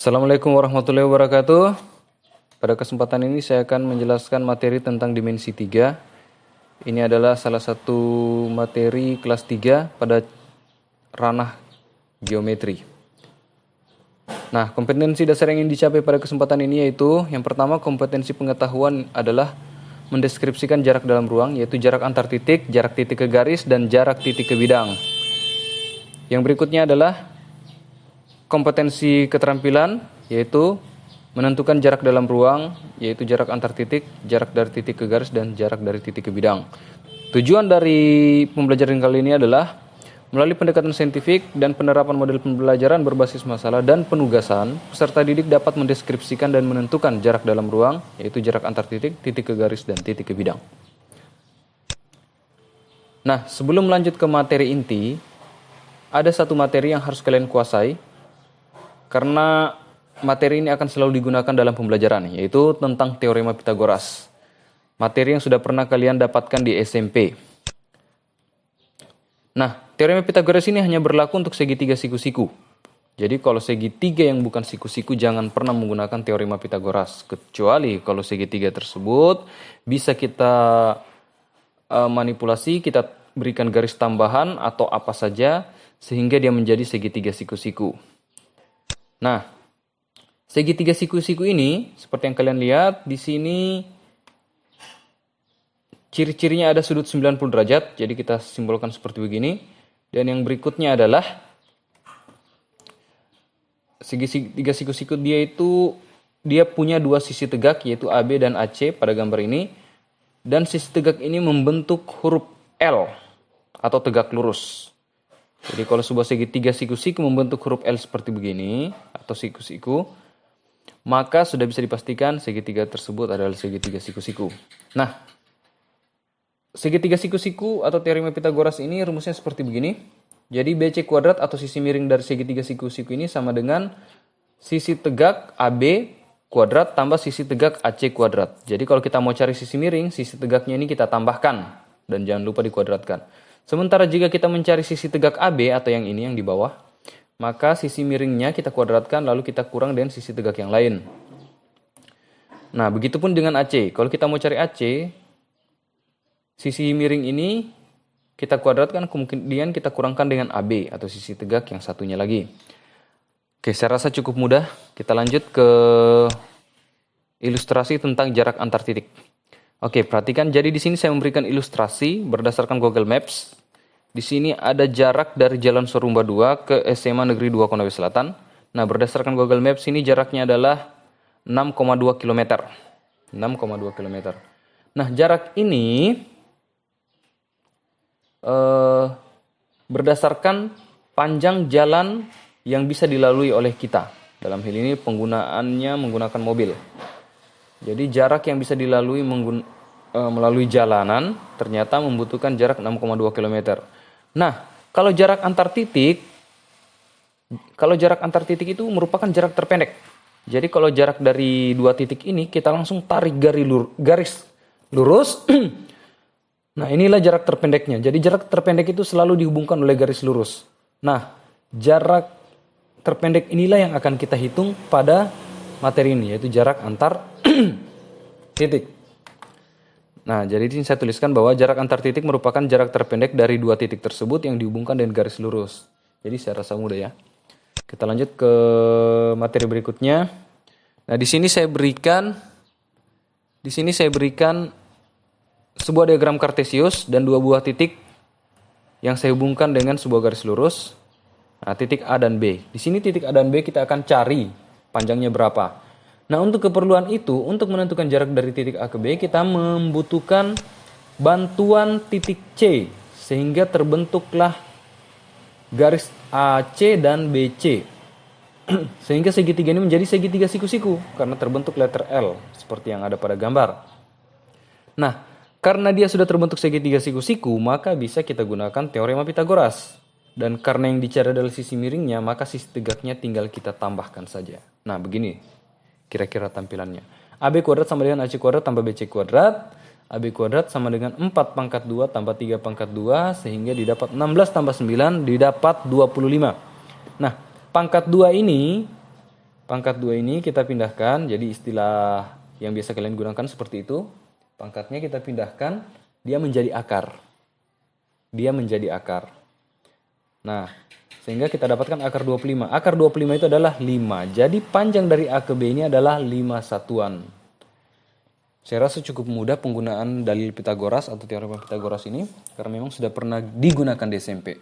Assalamualaikum warahmatullahi wabarakatuh. Pada kesempatan ini saya akan menjelaskan materi tentang dimensi 3. Ini adalah salah satu materi kelas 3 pada ranah geometri. Nah, kompetensi dasar yang ingin dicapai pada kesempatan ini yaitu yang pertama, kompetensi pengetahuan adalah mendeskripsikan jarak dalam ruang, yaitu jarak antar titik, jarak titik ke garis, dan jarak titik ke bidang. Yang berikutnya adalah kompetensi keterampilan, yaitu menentukan jarak dalam ruang, yaitu jarak antar titik, jarak dari titik ke garis, dan jarak dari titik ke bidang. Tujuan dari pembelajaran kali ini adalah melalui pendekatan saintifik dan penerapan model pembelajaran berbasis masalah dan penugasan, peserta didik dapat mendeskripsikan dan menentukan jarak dalam ruang, yaitu jarak antar titik, titik ke garis, dan titik ke bidang. Nah, sebelum lanjut ke materi inti, ada satu materi yang harus kalian kuasai, karena materi ini akan selalu digunakan dalam pembelajaran, yaitu tentang teorema Pitagoras. Materi yang sudah pernah kalian dapatkan di SMP. Nah, teorema Pitagoras ini hanya berlaku untuk segitiga siku-siku. Jadi kalau segitiga yang bukan siku-siku jangan pernah menggunakan teorema Pitagoras. Kecuali kalau segitiga tersebut bisa kita manipulasi, kita berikan garis tambahan atau apa saja sehingga dia menjadi segitiga siku-siku. Nah, segitiga siku-siku ini seperti yang kalian lihat di sini ciri-cirinya ada sudut 90 derajat, jadi kita simbolkan seperti begini. Dan yang berikutnya adalah segitiga siku-siku dia punya dua sisi tegak yaitu AB dan AC pada gambar ini. Dan sisi tegak ini membentuk huruf L atau tegak lurus. Jadi kalau sebuah segitiga siku-siku membentuk huruf L seperti begini atau siku-siku, maka sudah bisa dipastikan segitiga tersebut adalah segitiga siku-siku. Nah, segitiga siku-siku atau teorema Pitagoras ini rumusnya seperti begini. Jadi BC kuadrat atau sisi miring dari segitiga siku-siku ini sama dengan sisi tegak AB kuadrat tambah sisi tegak AC kuadrat. Jadi kalau kita mau cari sisi miring, sisi tegaknya ini kita tambahkan dan jangan lupa dikuadratkan. Sementara jika kita mencari sisi tegak AB atau yang ini yang di bawah, maka sisi miringnya kita kuadratkan lalu kita kurang dengan sisi tegak yang lain. Nah, begitupun dengan AC. Kalau kita mau cari AC, sisi miring ini kita kuadratkan, kemudian kita kurangkan dengan AB atau sisi tegak yang satunya lagi. Oke, saya rasa cukup mudah. Kita lanjut ke ilustrasi tentang jarak antar titik. Oke, perhatikan. Jadi di sini saya memberikan ilustrasi berdasarkan Google Maps. Di sini ada jarak dari Jalan Sorumba 2 ke SMA Negeri 2 Konawe Selatan. Nah, berdasarkan Google Maps ini jaraknya adalah 6,2 km. 6,2 km. Nah, jarak ini berdasarkan panjang jalan yang bisa dilalui oleh kita. Dalam hal ini penggunaannya menggunakan mobil. Jadi jarak yang bisa dilalui melalui jalanan ternyata membutuhkan jarak 6,2 km. Nah, kalau jarak antar titik itu merupakan jarak terpendek. Jadi kalau jarak dari dua titik ini kita langsung tarik garis lurus. Nah, inilah jarak terpendeknya. Jadi jarak terpendek itu selalu dihubungkan oleh garis lurus. Nah, jarak terpendek inilah yang akan kita hitung pada materi ini, yaitu jarak antar titik. Nah, jadi ini saya tuliskan bahwa jarak antar titik merupakan jarak terpendek dari dua titik tersebut yang dihubungkan dengan garis lurus. Jadi saya rasa mudah ya. Kita lanjut ke materi berikutnya. Nah, di sini saya berikan sebuah diagram kartesius dan dua buah titik yang saya hubungkan dengan sebuah garis lurus. Nah, titik A dan B. Di sini titik A dan B kita akan cari panjangnya berapa. Nah, untuk keperluan itu, untuk menentukan jarak dari titik A ke B, kita membutuhkan bantuan titik C. Sehingga terbentuklah garis AC dan BC. Sehingga segitiga ini menjadi segitiga siku-siku. Karena terbentuk letter L, seperti yang ada pada gambar. Nah, karena dia sudah terbentuk segitiga siku-siku, maka bisa kita gunakan teorema Pitagoras. Dan karena yang dicari adalah sisi miringnya, maka sisi tegaknya tinggal kita tambahkan saja. Nah, begini kira-kira tampilannya. AB kuadrat sama dengan AC kuadrat tambah BC kuadrat. AB kuadrat sama dengan 4 pangkat 2 tambah 3 pangkat 2. Sehingga didapat 16 tambah 9 didapat 25. Nah, pangkat 2 ini Pangkat 2 ini kita pindahkan, jadi istilah yang biasa kalian gunakan seperti itu. Pangkatnya kita pindahkan, dia menjadi akar. Dia menjadi akar. Nah, sehingga kita dapatkan akar 25. Akar 25 itu adalah 5. Jadi panjang dari A ke B ini adalah 5 satuan. Saya rasa cukup mudah penggunaan dalil Pitagoras atau teorema Pitagoras ini, karena memang sudah pernah digunakan di SMP.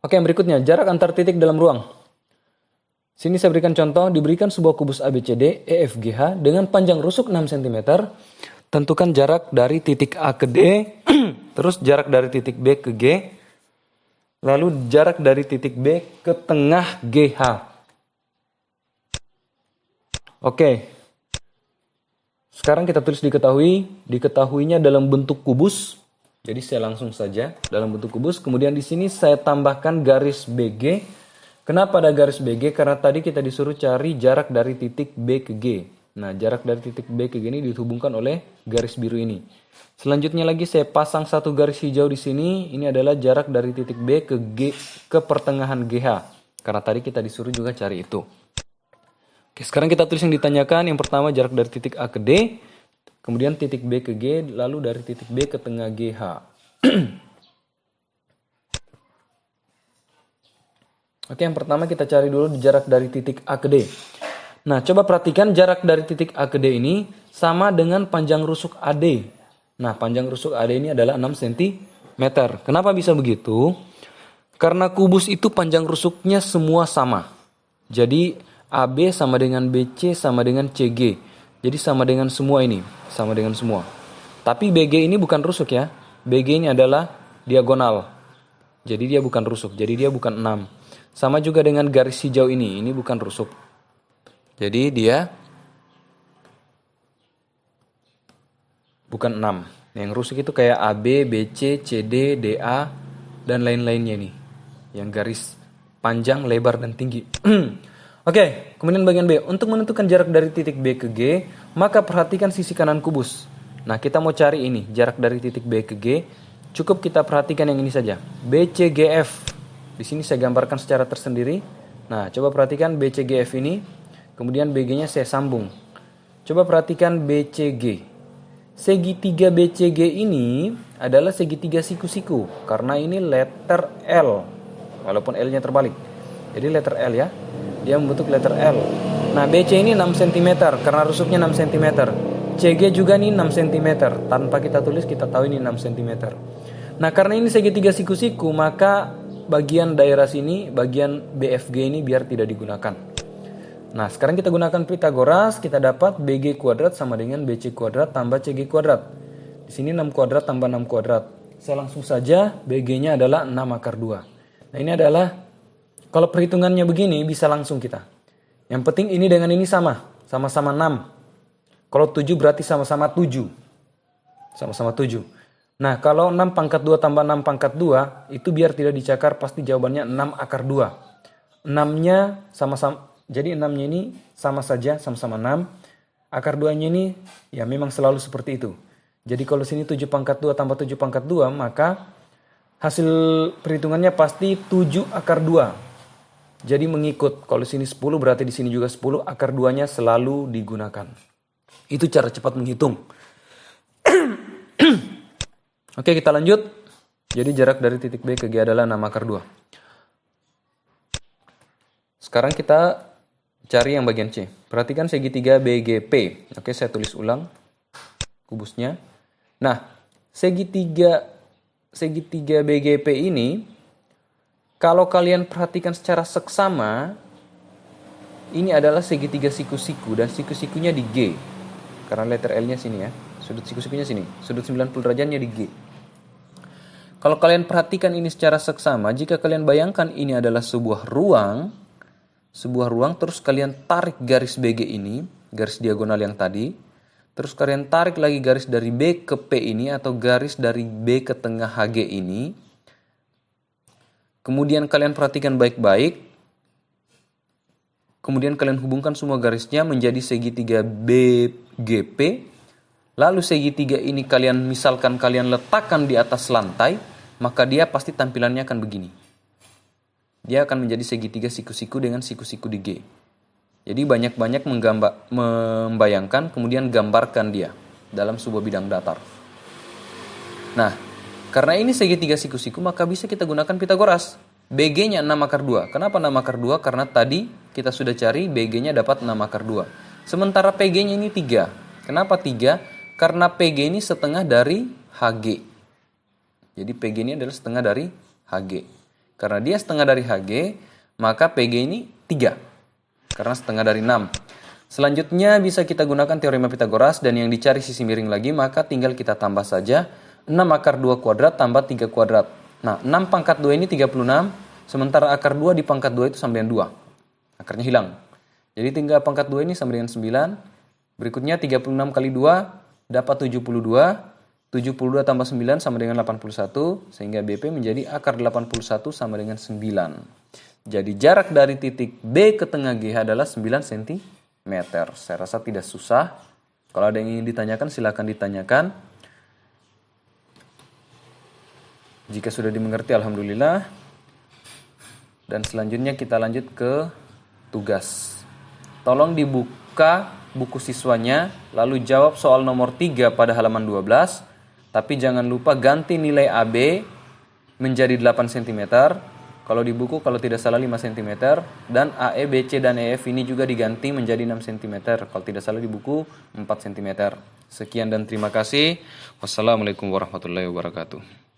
Oke, yang berikutnya, jarak antar titik dalam ruang. Sini saya berikan contoh, diberikan sebuah kubus ABCD, EFGH dengan panjang rusuk 6 cm. Tentukan jarak dari titik A ke D, terus jarak dari titik B ke G, lalu jarak dari titik B ke tengah GH. Oke. Sekarang kita tulis diketahuinya dalam bentuk kubus. Jadi saya langsung saja dalam bentuk kubus. Kemudian di sini saya tambahkan garis BG. Kenapa ada garis BG? Karena tadi kita disuruh cari jarak dari titik B ke G. Nah, jarak dari titik B ke G ini dihubungkan oleh garis biru ini. Selanjutnya lagi saya pasang satu garis hijau di sini. Ini adalah jarak dari titik B ke G ke pertengahan GH. Karena tadi kita disuruh juga cari itu. Oke, sekarang kita tulis yang ditanyakan. Yang pertama jarak dari titik A ke D, kemudian titik B ke G, lalu dari titik B ke tengah GH. Oke, yang pertama kita cari dulu jarak dari titik A ke D. Nah, coba perhatikan jarak dari titik A ke D ini sama dengan panjang rusuk AD. Nah, panjang rusuk AD ini adalah 6 cm. Kenapa bisa begitu? Karena kubus itu panjang rusuknya semua sama. Jadi, AB sama dengan BC sama dengan CG. Jadi sama dengan semua ini. Sama dengan semua. Tapi BG ini bukan rusuk ya. BG ini adalah diagonal. Jadi dia bukan rusuk. Jadi dia bukan 6. Sama juga dengan garis hijau ini bukan rusuk. Jadi dia bukan 6. Yang rusuk itu kayak AB, BC, CD, DA, dan lain-lainnya nih. Yang garis panjang, lebar, dan tinggi. Oke, kemudian bagian B. Untuk menentukan jarak dari titik B ke G, maka perhatikan sisi kanan kubus. Nah, kita mau cari ini, jarak dari titik B ke G. Cukup kita perhatikan yang ini saja. BCGF. Di sini saya gambarkan secara tersendiri. Nah, coba perhatikan BCGF ini. Kemudian BG-nya saya sambung. Coba perhatikan BCG. Segitiga BCG ini adalah segitiga siku-siku. Karena ini letter L. Walaupun L-nya terbalik. Jadi letter L ya. Dia membentuk letter L. Nah, BC ini 6 cm. Karena rusuknya 6 cm. CG juga nih 6 cm. Tanpa kita tulis kita tahu ini 6 cm. Nah, karena ini segitiga siku-siku, maka bagian daerah sini, bagian BFG ini biar tidak digunakan. Nah, sekarang kita gunakan Pitagoras, kita dapat BG kuadrat sama dengan BC kuadrat tambah CG kuadrat. Di sini 6 kuadrat tambah 6 kuadrat. Saya langsung saja, BG-nya adalah 6 akar 2. Nah, ini adalah, kalau perhitungannya begini, bisa langsung kita. Yang penting ini dengan ini sama. Sama-sama 6. Kalau 7 berarti sama-sama 7. Sama-sama 7. Nah, kalau 6 pangkat 2 tambah 6 pangkat 2, itu biar tidak dicakar, pasti jawabannya 6 akar 2. 6-nya sama-sama, jadi 6-nya ini sama saja, sama-sama 6. Akar 2-nya ini, ya memang selalu seperti itu. Jadi kalau sini 7 pangkat 2 tambah 7 pangkat 2, maka hasil perhitungannya pasti 7 akar 2. Jadi mengikut, kalau sini 10 berarti di sini juga 10, akar 2-nya selalu digunakan. Itu cara cepat menghitung. Oke, kita lanjut. Jadi jarak dari titik B ke G adalah 6 akar 2. Sekarang kita cari yang bagian C. Perhatikan segitiga BGP. Oke, saya tulis ulang kubusnya. Nah, segitiga BGP ini, kalau kalian perhatikan secara seksama, ini adalah segitiga siku-siku dan siku-sikunya di G. Karena letter L-nya sini ya. Sudut siku-sikunya sini. Sudut 90 derajatnya di G. Kalau kalian perhatikan ini secara seksama, jika kalian bayangkan ini adalah sebuah ruang, terus kalian tarik garis BG ini, garis diagonal yang tadi, terus kalian tarik lagi garis dari B ke P ini, atau garis dari B ke tengah HG ini, kemudian kalian perhatikan baik-baik, kemudian kalian hubungkan semua garisnya menjadi segitiga BGP. Lalu segitiga ini misalkan kalian letakkan di atas lantai, maka dia pasti tampilannya akan begini. dia akan menjadi segitiga siku-siku dengan siku-siku di G. Jadi banyak-banyak membayangkan, kemudian gambarkan dia dalam sebuah bidang datar. Nah, karena ini segitiga siku-siku, maka bisa kita gunakan Pitagoras. BG-nya 6 akar 2. Kenapa 6 akar 2? Karena tadi kita sudah cari BG-nya dapat 6 akar 2. Sementara PG-nya ini 3. Kenapa 3? Karena PG ini setengah dari HG. Jadi PG ini adalah setengah dari HG. Karena dia setengah dari HG, maka PG ini 3. Karena setengah dari 6. Selanjutnya bisa kita gunakan teorema Pitagoras, dan yang dicari sisi miring lagi, maka tinggal kita tambah saja 6 akar 2 kuadrat tambah 3 kuadrat. Nah, 6 pangkat 2 ini 36, sementara akar 2 di pangkat 2 itu sama dengan 2. Akarnya hilang. Jadi tinggal pangkat 2 ini sama dengan 9. Berikutnya 36 kali 2 dapat 72. 72 tambah 9 sama dengan 81, sehingga BP menjadi akar 81 sama dengan 9. Jadi jarak dari titik B ke tengah GH adalah 9 cm. Saya rasa tidak susah. Kalau ada yang ingin ditanyakan, silakan ditanyakan. Jika sudah dimengerti, alhamdulillah. Dan selanjutnya kita lanjut ke tugas. Tolong dibuka buku siswanya, lalu jawab soal nomor 3 pada halaman 12. Tapi jangan lupa ganti nilai AB menjadi 8 cm. Kalau di buku, kalau tidak salah 5 cm. Dan AE, BC, dan EF ini juga diganti menjadi 6 cm. Kalau tidak salah di buku 4 cm. Sekian dan terima kasih. Wassalamualaikum warahmatullahi wabarakatuh.